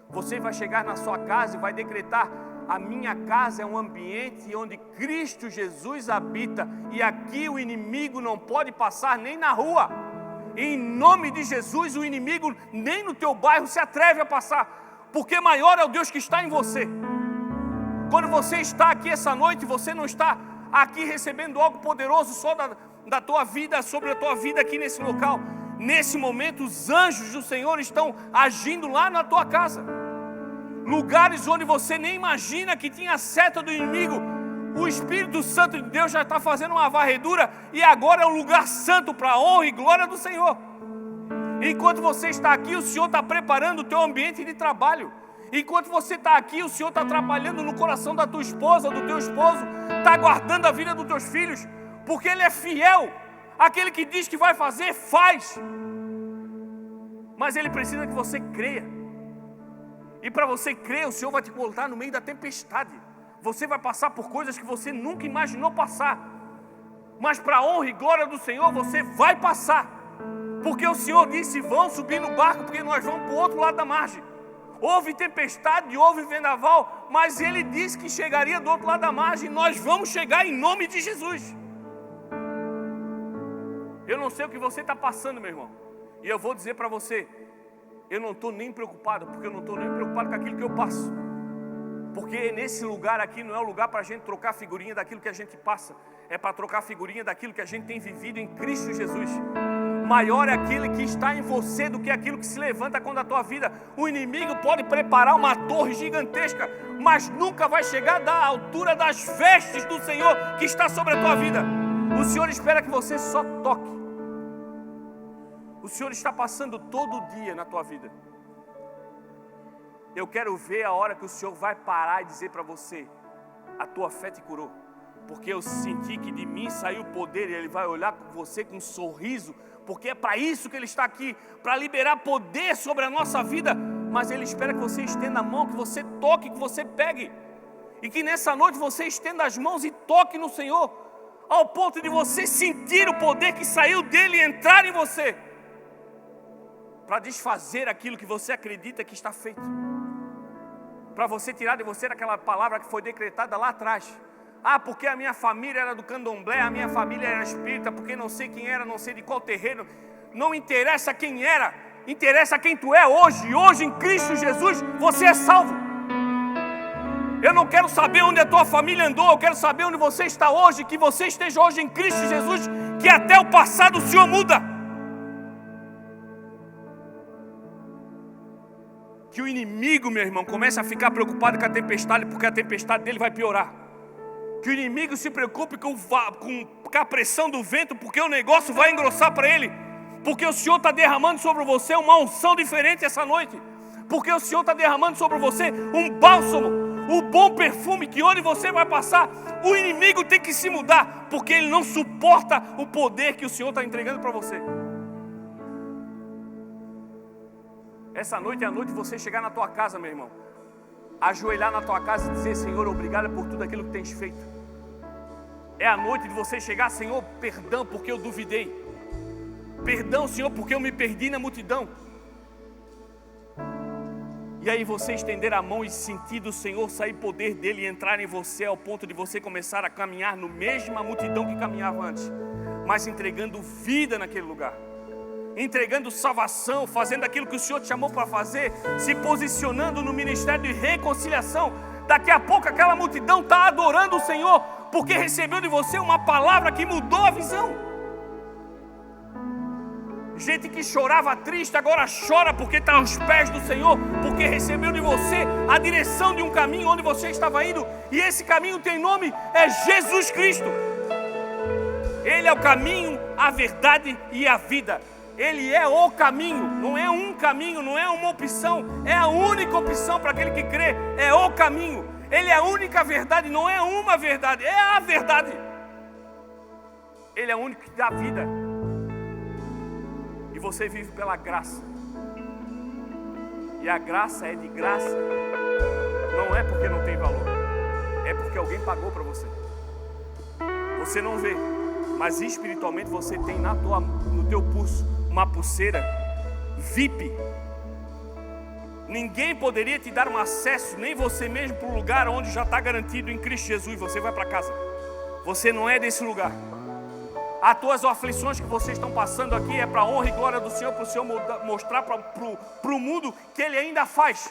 Você vai chegar na sua casa e vai decretar: a minha casa é um ambiente onde Cristo Jesus habita, e aqui o inimigo não pode passar nem na rua. Em nome de Jesus, o inimigo nem no teu bairro se atreve a passar, porque maior é o Deus que está em você. Quando você está aqui essa noite, você não está aqui recebendo algo poderoso só da tua vida, sobre a tua vida aqui nesse local. Nesse momento, os anjos do Senhor estão agindo lá na tua casa. lugares onde você nem imagina que tinha seta do inimigo. O Espírito Santo de Deus já está fazendo uma varredura e agora é um lugar santo para a honra e glória do Senhor. Enquanto você está aqui, o Senhor está preparando o teu ambiente de trabalho. Enquanto você está aqui, o Senhor está trabalhando no coração da tua esposa, do teu esposo, está guardando a vida dos teus filhos, porque Ele é fiel. Aquele que diz que vai fazer, faz. Mas Ele precisa que você creia. E para você crer, o Senhor vai te botar no meio da tempestade. Você vai passar por coisas que você nunca imaginou passar. Mas para a honra e glória do Senhor, você vai passar. Porque o Senhor disse, vão subir no barco, porque nós vamos para o outro lado da margem. Houve tempestade, houve vendaval, mas Ele disse que chegaria do outro lado da margem. Nós vamos chegar em nome de Jesus. Eu não sei o que você está passando, meu irmão. E eu vou dizer para você, eu não estou nem preocupado, porque eu não estou nem preocupado com aquilo que eu passo. Porque nesse lugar aqui não é o lugar para a gente trocar figurinha daquilo que a gente passa. É para trocar figurinha daquilo que a gente tem vivido em Cristo Jesus. Maior é aquele que está em você do que aquilo que se levanta contra a tua vida. O inimigo pode preparar uma torre gigantesca, mas nunca vai chegar da altura das vestes do Senhor que está sobre a tua vida. O Senhor espera que você só toque. O Senhor está passando todo dia na tua vida. Eu quero ver a hora que o Senhor vai parar e dizer para você, a tua fé te curou. Porque eu senti que de mim saiu o poder e Ele vai olhar com você com um sorriso. Porque é para isso que Ele está aqui, para liberar poder sobre a nossa vida. Mas Ele espera que você estenda a mão, que você toque, que você pegue. E que nessa noite você estenda as mãos e toque no Senhor, ao ponto de você sentir o poder que saiu dEle e entrar em você, para desfazer aquilo que você acredita que está feito. Para você tirar de você aquela palavra que foi decretada lá atrás. Ah, porque a minha família era do candomblé, a minha família era espírita, porque não sei quem era, não sei de qual terreiro. Não interessa quem era, interessa quem tu é hoje. E hoje em Cristo Jesus você é salvo. Eu não quero saber onde a tua família andou, eu quero saber onde você está hoje. Que você esteja hoje em Cristo Jesus, que até o passado o Senhor muda. Que o inimigo, meu irmão, comece a ficar preocupado com a tempestade, porque a tempestade dele vai piorar. Que o inimigo se preocupe com a pressão do vento, porque o negócio vai engrossar para ele. Porque o Senhor está derramando sobre você uma unção diferente essa noite. Porque o Senhor está derramando sobre você um bálsamo, um bom perfume, que onde você vai passar, o inimigo tem que se mudar, porque ele não suporta o poder que o Senhor está entregando para você. Essa noite é a noite de você chegar na tua casa, meu irmão, ajoelhar na tua casa e dizer, Senhor, obrigado por tudo aquilo que tens feito. É a noite de você chegar, Senhor, perdão porque eu duvidei. Perdão, Senhor, porque eu me perdi na multidão. E aí você estender a mão e sentir do Senhor sair poder dele e entrar em você, ao ponto de você começar a caminhar no mesma multidão que caminhava antes, mas entregando vida naquele lugar, entregando salvação, fazendo aquilo que o Senhor te chamou para fazer, se posicionando no ministério de reconciliação. Daqui a pouco aquela multidão está adorando o Senhor, porque recebeu de você uma palavra que mudou a visão. Gente que chorava triste, agora chora porque está aos pés do Senhor, porque recebeu de você a direção de um caminho onde você estava indo, e esse caminho tem nome, é Jesus Cristo. Ele é o caminho, a verdade e a vida. Ele é o caminho, não é um caminho, não é uma opção, é a única opção para aquele que crê, é o caminho. Ele é a única verdade, não é uma verdade, é a verdade. Ele é o único que dá vida. E você vive pela graça. E a graça é de graça. Não é porque não tem valor, é porque alguém pagou para você. Você não vê, mas espiritualmente você tem no teu pulso uma pulseira VIP. Ninguém poderia te dar um acesso, nem você mesmo, para um lugar onde já está garantido em Cristo Jesus. Você vai para casa. Você não é desse lugar. As tuas aflições que vocês estão passando aqui é para a honra e glória do Senhor, para o Senhor mostrar para o mundo que Ele ainda faz.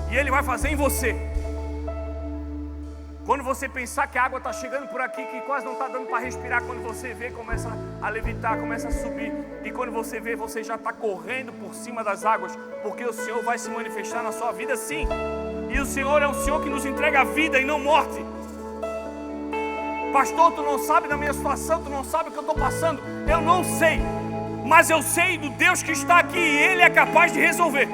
E Ele vai fazer em você. Quando você pensar que a água está chegando por aqui, que quase não está dando para respirar, quando você vê, começa a levitar, começa a subir. E quando você vê, você já está correndo por cima das águas, porque o Senhor vai se manifestar na sua vida sim. E o Senhor é um Senhor que nos entrega a vida e não morte. Pastor, tu não sabe da minha situação, tu não sabe o que eu estou passando. Eu não sei, mas eu sei do Deus que está aqui e Ele é capaz de resolver.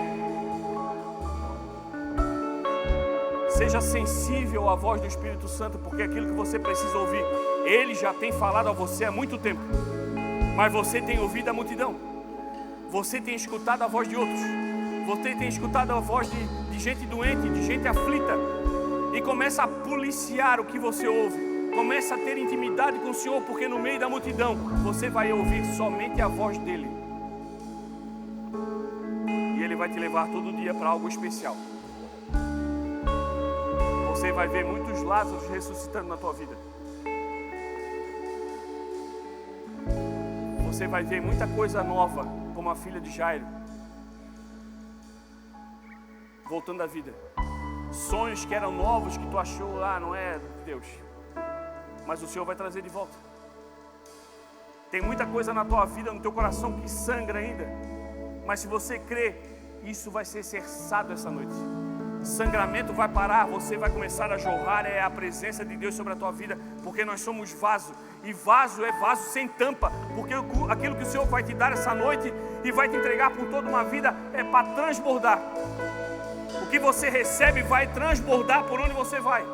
Seja sensível à voz do Espírito Santo, porque é aquilo que você precisa ouvir, Ele já tem falado a você há muito tempo, mas você tem ouvido a multidão, você tem escutado a voz de outros, você tem escutado a voz de gente doente, de gente aflita, e começa a policiar o que você ouve, começa a ter intimidade com o Senhor, porque no meio da multidão você vai ouvir somente a voz dEle, e Ele vai te levar todo dia para algo especial. Você vai ver muitos Lázaros ressuscitando na tua vida. Você vai ver muita coisa nova, como a filha de Jairo, voltando à vida. Sonhos que eram novos, que tu achou, não é de Deus, mas o Senhor vai trazer de volta. Tem muita coisa na tua vida, no teu coração que sangra ainda, mas se você crê, isso vai ser cessado essa noite. Sangramento vai parar, você vai começar a jorrar, é a presença de Deus sobre a tua vida, porque nós somos vaso, e vaso é vaso sem tampa, porque aquilo que o Senhor vai te dar essa noite e vai te entregar por toda uma vida é para transbordar. O que você recebe vai transbordar por onde você vai.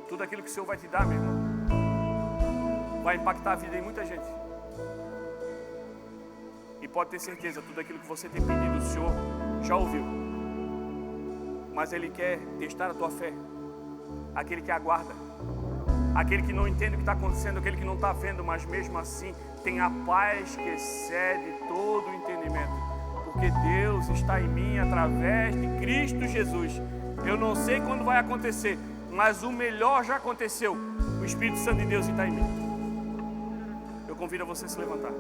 Tudo aquilo que o Senhor vai te dar, meu irmão, vai impactar a vida de muita gente. E pode ter certeza, tudo aquilo que você tem pedido, o Senhor já ouviu. Mas Ele quer testar a tua fé. Aquele que aguarda, aquele que não entende o que está acontecendo, aquele que não está vendo, mas mesmo assim tem a paz que excede todo o entendimento. Porque Deus está em mim através de Cristo Jesus. Eu não sei quando vai acontecer, mas o melhor já aconteceu. O Espírito Santo de Deus está em mim. Eu convido a você a se levantar.